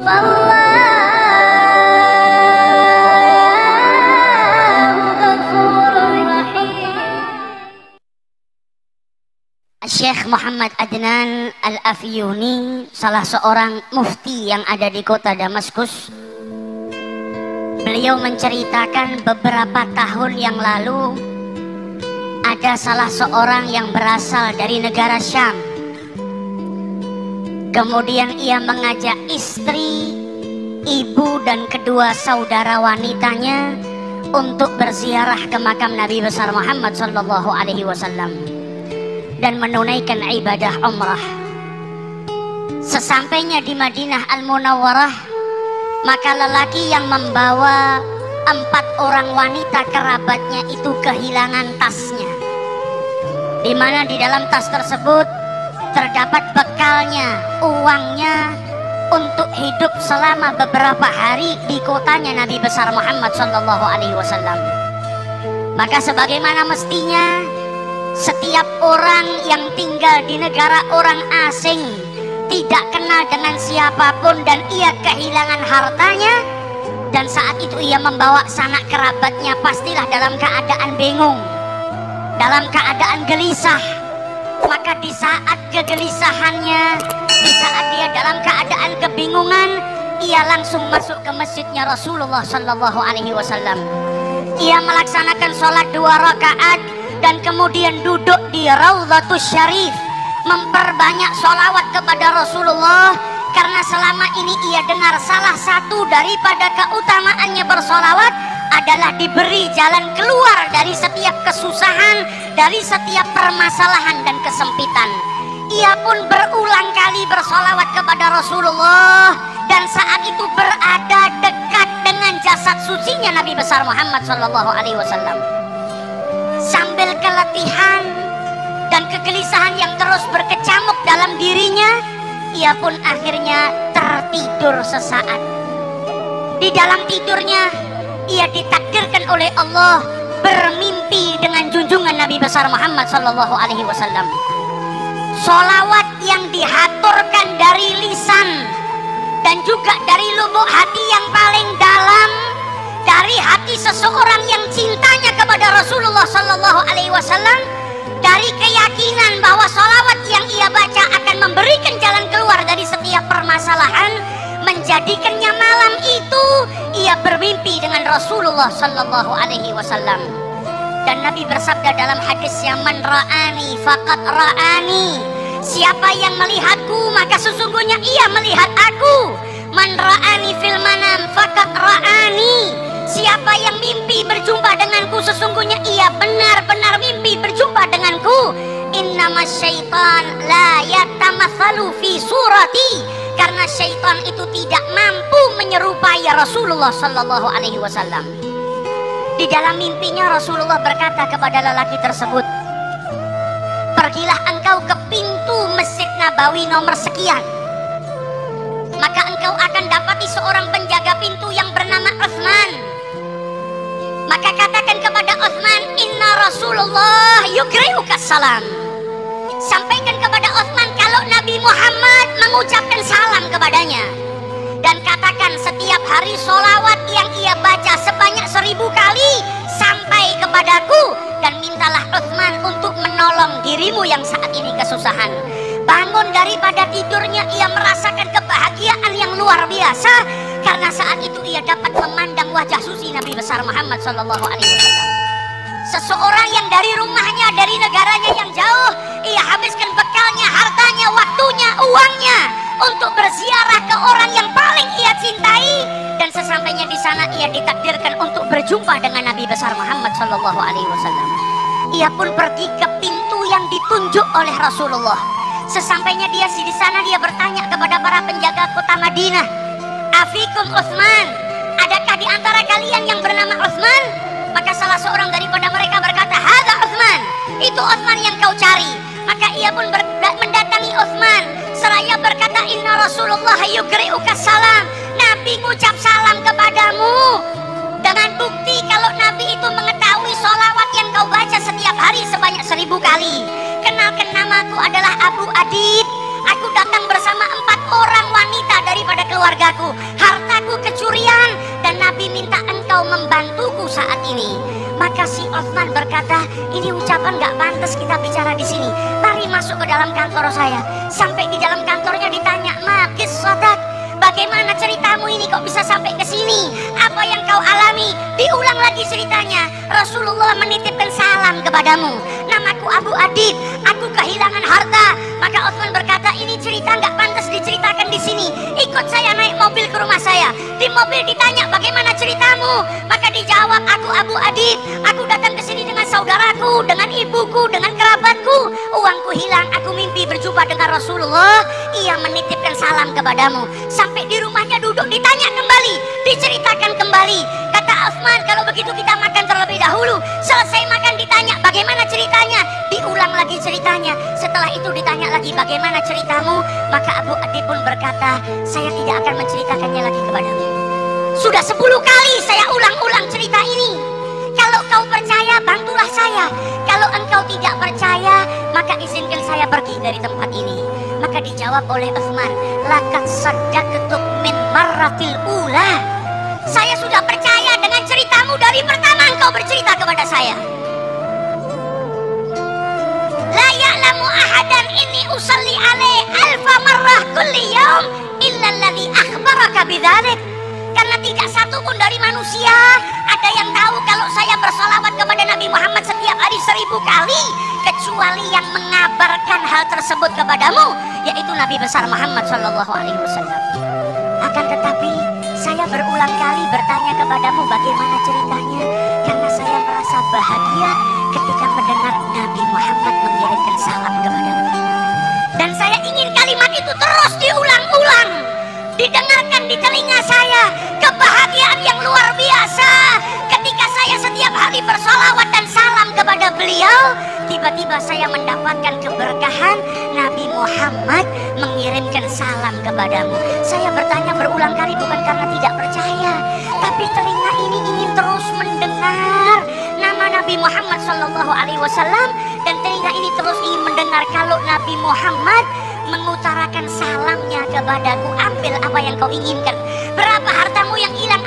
Syekh Muhammad Adnan Al-Afyuni, salah seorang mufti yang ada di kota Damaskus. Beliau menceritakan beberapa tahun yang lalu ada salah seorang yang berasal dari negara Syam. Kemudian ia mengajak istri, ibu dan kedua saudara wanitanya untuk berziarah ke makam Nabi besar Muhammad sallallahu alaihi wasallam dan menunaikan ibadah umrah. Sesampainya di Madinah Al-Munawwarah, maka lelaki yang membawa 4 orang wanita kerabatnya itu kehilangan tasnya, di mana di dalam tas tersebut terdapat bekalnya, uangnya untuk hidup selama beberapa hari di kotanya Nabi besar Muhammad sallallahu alaihi wasallam. Maka sebagaimana mestinya setiap orang yang tinggal di negara orang asing, tidak kenal dengan siapapun, dan ia kehilangan hartanya, dan saat itu ia membawa sanak kerabatnya, pastilah dalam keadaan bingung, dalam keadaan gelisah. Maka di saat kegelisahannya, di saat dia dalam keadaan kebingungan, ia langsung masuk ke masjidnya Rasulullah sallallahu alaihi wasallam. Ia melaksanakan sholat 2 rakaat dan kemudian duduk di Raudhatus Syarif, memperbanyak sholawat kepada Rasulullah, karena selama ini ia dengar salah satu daripada keutamaannya bersolawat adalah diberi jalan keluar dari setiap kesusahan, dari setiap permasalahan dan kesempitan. Ia pun berulang kali bersolawat kepada Rasulullah, dan saat itu berada dekat dengan jasad sucinya Nabi besar Muhammad sallallahu alaihi wasallam. Sambil keletihan dan kegelisahan yang terus berkecamuk dalam dirinya, ia pun akhirnya tertidur sesaat. Di dalam tidurnya ia ditakdirkan oleh Allah bermimpi dengan junjungan Nabi besar Muhammad sallallahu alaihi wasallam. Sholawat yang dihaturkan dari lisan dan juga dari lubuk hati yang paling dalam, dari hati seseorang yang cintanya kepada Rasulullah sallallahu alaihi wasallam, dari keyakinan bahwa sholawat yang ia baca akan memberikan jalan keluar dari setiap permasalahan, menjadikannya malam itu ia bermimpi dengan Rasulullah sallallahu alaihi wasallam. Dan Nabi bersabda dalam hadisnya, man ra'ani faqad ra'ani, siapa yang melihatku maka sesungguhnya ia melihat aku. Man ra'ani fil manam faqad ra'ani, siapa yang mimpi berjumpa denganku sesungguhnya ia benar-benar mimpi berjumpa denganku. Innama syaitan la yatamatsalu fi surati, karena syaitan itu tidak mampu menyerupai Rasulullah sallallahu alaihi wasallam. Di dalam mimpinya Rasulullah berkata kepada lelaki tersebut, pergilah engkau ke pintu Masjid Nabawi nomor sekian, maka engkau akan dapati seorang penjaga pintu yang bernama Utsman. Maka katakan kepada Utsman, inna Rasulullah yukri'uka salam. Sampaikan kepada Utsman kalau Nabi Muhammad mengucapkan salam kepadanya, dan katakan setiap hari sholawat yang ia baca sebanyak 1000 kali sampai kepadaku, dan mintalah Utsman untuk menolong dirimu yang saat ini kesusahan. Bangun daripada tidurnya ia merasakan kebahagiaan yang luar biasa, karena saat itu ia dapat memandang wajah suci Nabi besar Muhammad sallallahu alaihi wasallam. Seseorang yang dari rumahnya, dari negaranya yang jauh, ia habiskan bekalnya, hartanya, waktunya, uangnya untuk berziarah ke orang yang paling ia cintai, dan sesampainya di sana ia ditakdirkan untuk berjumpa dengan Nabi besar Muhammad sallallahu alaihi wasallam. Ia pun pergi ke pintu yang ditunjuk oleh Rasulullah. Sesampainya dia di sana, dia bertanya kepada para penjaga kota Madinah, afikum Utsman, adakah di antara kalian yang bernama Utsman? Maka salah seorang daripada mereka berkata, hadza Utsman, itu Utsman yang kau cari. Maka ia pun mendatangi Utsman seraya berkata, inna Rasulullah yukri'uka salam, Nabi mengucap salam kepadamu. Dengan bukti kalau Nabi itu mengetahui sholawat yang kau baca setiap hari sebanyak 1000 kali. Kenalkan, namaku adalah Abu Adib, aku datang bersama 4 orang wanita daripada keluargaku, hartaku kecurian, dan Nabi minta engkau membantuku saat ini. Maka si Utsman berkata, ini ucapan gak pantas kita bicara di sini. Mari masuk ke dalam kantor saya. Sampai di dalam kantornya ditanya, Makis Sodak, bagaimana ceritamu ini kok bisa sampai ke sini? Apa yang kau alami? Diulang lagi ceritanya. Rasulullah menitipkan salam kepadamu. Namaku Abu Adib, aku kehilangan harta. Maka Utsman berkata, ini cerita nggak pantas diceritakan di sini. Ikut saya naik mobil ke rumah saya. Di mobil ditanya, bagaimana ceritamu? Maka dijawab, aku Abu Adib, aku datang ke sini dengan saudaraku, dengan ibuku, dengan kerabatku. Uangku hilang, aku mimpi berjumpa dengan Rasulullah. Ia menitipkan salam kepadamu. Sampai di rumahnya duduk, ditanya kembali, diceritakan kembali. Kata Utsman, kalau begitu kita makan terlebih dahulu. Selesai makan ditanya, bagaimana ceritanya? Diulang lagi ceritanya. Setelah itu ditanya lagi, bagaimana ceritamu? Maka Abu Adib pun berkata, saya tidak akan menceritakannya lagi kepadamu. Sudah 10 kali saya ulang-ulang cerita ini. Kalau kau percaya, bantulah saya. Kalau engkau tidak percaya, maka izinkan saya pergi dari tempat ini. Maka dijawab oleh Utsman, laqad saddaqtu min marratil ula. Saya sudah percaya dengan ceritamu dari pertama engkau bercerita kepada saya. La ya'lamu ahadan inni usalli alaih alfa marrah kulli yaum illa alladhi akhbaraka bidzalik. Karena tidak satu pun dari manusia ada yang tahu kalau saya bersolawat kepada Nabi Muhammad setiap hari 1000 kali, kecuali yang mengabarkan hal tersebut kepadamu, yaitu Nabi besar Muhammad Shallallahu Alaihi Wasallam. Akan tetapi saya berulang kali bertanya kepadamu bagaimana ceritanya, karena saya merasa bahagia ketika mendengar Nabi Muhammad mengirimkan salam kepadamu. Dan saya ingin kalimat itu terus diulang-ulang, didengarkan di telinga saya. Kebahagiaan yang luar biasa ketika saya setiap hari bersolawat dan salam kepada beliau. Tiba-tiba saya mendapatkan keberkahan Nabi Muhammad mengirimkan salam kepadamu. Saya bertanya berulang kali bukan karena tidak percaya, tapi telinga ini ingin terus mendengar nama Nabi Muhammad Shallallahu Alaihi Wasallam, dan telinga ini terus ingin mendengar kalau Nabi Muhammad mengutarakan salamnya kepadaku. Ambil apa yang kau inginkan. Berapa hartamu yang hilang